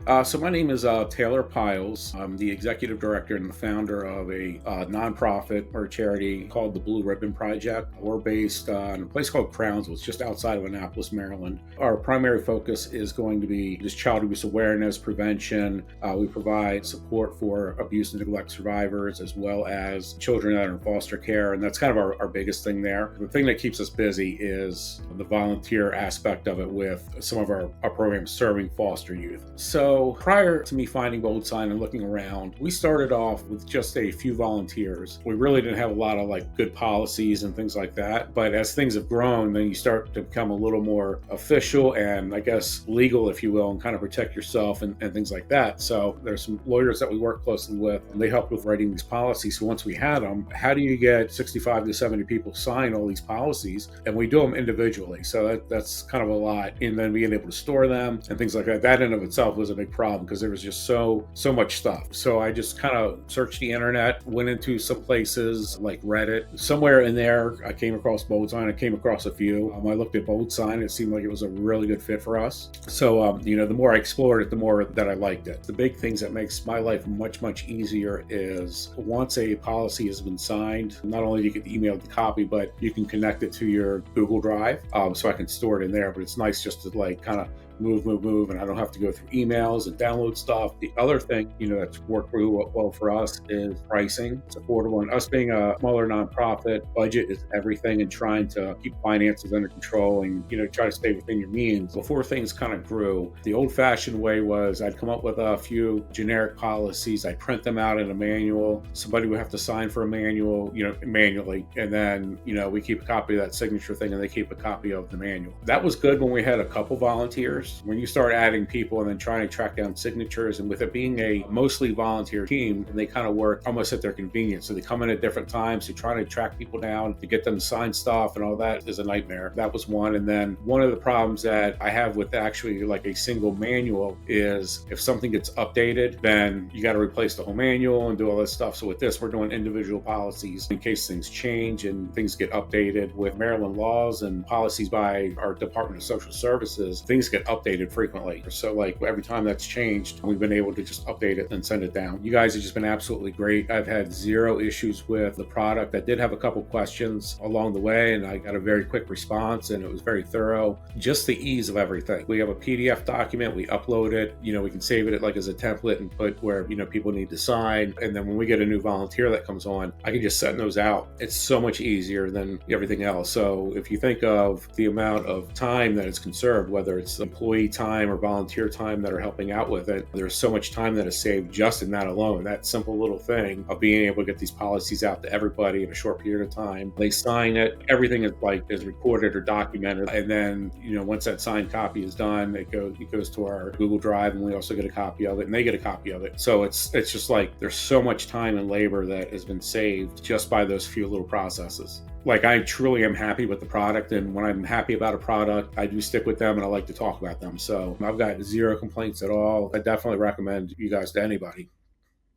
So my name is Taylor Pyles. I'm the executive director and the founder of a nonprofit or charity called the Blue Ribbon Project. We're based in a place called Crownsville. It's just outside of Annapolis, Maryland. Our primary focus is going to be just child abuse awareness, prevention. We provide support for abuse and neglect survivors, as well as children that are in foster care. And that's kind of our biggest thing there. The thing that keeps us busy is the volunteer aspect of it with some of our programs serving foster youth. So prior to me finding BoldSign and looking around, we started off with just a few volunteers. We really didn't have a lot of good policies and things like that. But as things have grown, then you start to become a little more official and I guess legal, if you will, and kind of protect yourself and things like that. So there's some lawyers that we work closely with, and they help with writing these policies. So once we had them, how do you get 65 to 70 people sign all these policies? And we do them individually. So that's kind of a lot. And then being able to store them and things like that. That in of itself was a big problem because there was just so much stuff. So I just kind of searched the internet, went into some places like Reddit. Somewhere in there, I came across BoldSign. I came across a few. I looked at BoldSign. It seemed like it was a really good fit for us. So, the more I explored it, the more that I liked it. The big things that makes my life much easier is once a policy has been signed, not only do you get the emailed the copy, but you can connect it to your Google Drive. So I can store it in there, but it's nice just to kind of move, and I don't have to go through emails and download stuff. The other thing, that's worked really well for us is pricing. It's affordable, and us being a smaller nonprofit, budget is everything, and trying to keep finances under control and, try to stay within your means. Before things kind of grew, the old-fashioned way was I'd come up with a few generic policies. I'd print them out in a manual. Somebody would have to sign for a manual, manually, and then, we keep a copy of that signature thing, and they keep a copy of the manual. That was good when we had a couple volunteers. When you start adding people and then trying to track down signatures, and with it being a mostly volunteer team, they kind of work almost at their convenience. So they come in at different times to try to track people down to get them to sign stuff, and all that is a nightmare. That was one. And then one of the problems that I have with actually a single manual is if something gets updated, then you got to replace the whole manual and do all this stuff. So with this, we're doing individual policies in case things change and things get updated. With Maryland laws and policies by our Department of Social Services, things get updated frequently. So every time that's changed, we've been able to just update it and send it down. You guys have just been absolutely great. I've had zero issues with the product. I did have a couple questions along the way, and I got a very quick response, and it was very thorough. Just the ease of everything. We have a PDF document, we upload it, we can save it as a template and put where, people need to sign. And then when we get a new volunteer that comes on, I can just send those out. It's so much easier than everything else. So if you think of the amount of time that is conserved, whether it's employee time or volunteer time that are helping out with it, there's so much time that is saved just in that alone. That simple little thing of being able to get these policies out to everybody in a short period of time. They sign it, everything is recorded or documented, and then once that signed copy is done, it goes to our Google Drive, and we also get a copy of it, and they get a copy of it. So it's just there's so much time and labor that has been saved just by those few little processes. I truly am happy with the product, and when I'm happy about a product, I do stick with them and I like to talk about them. So I've got zero complaints at all. I definitely recommend you guys to anybody.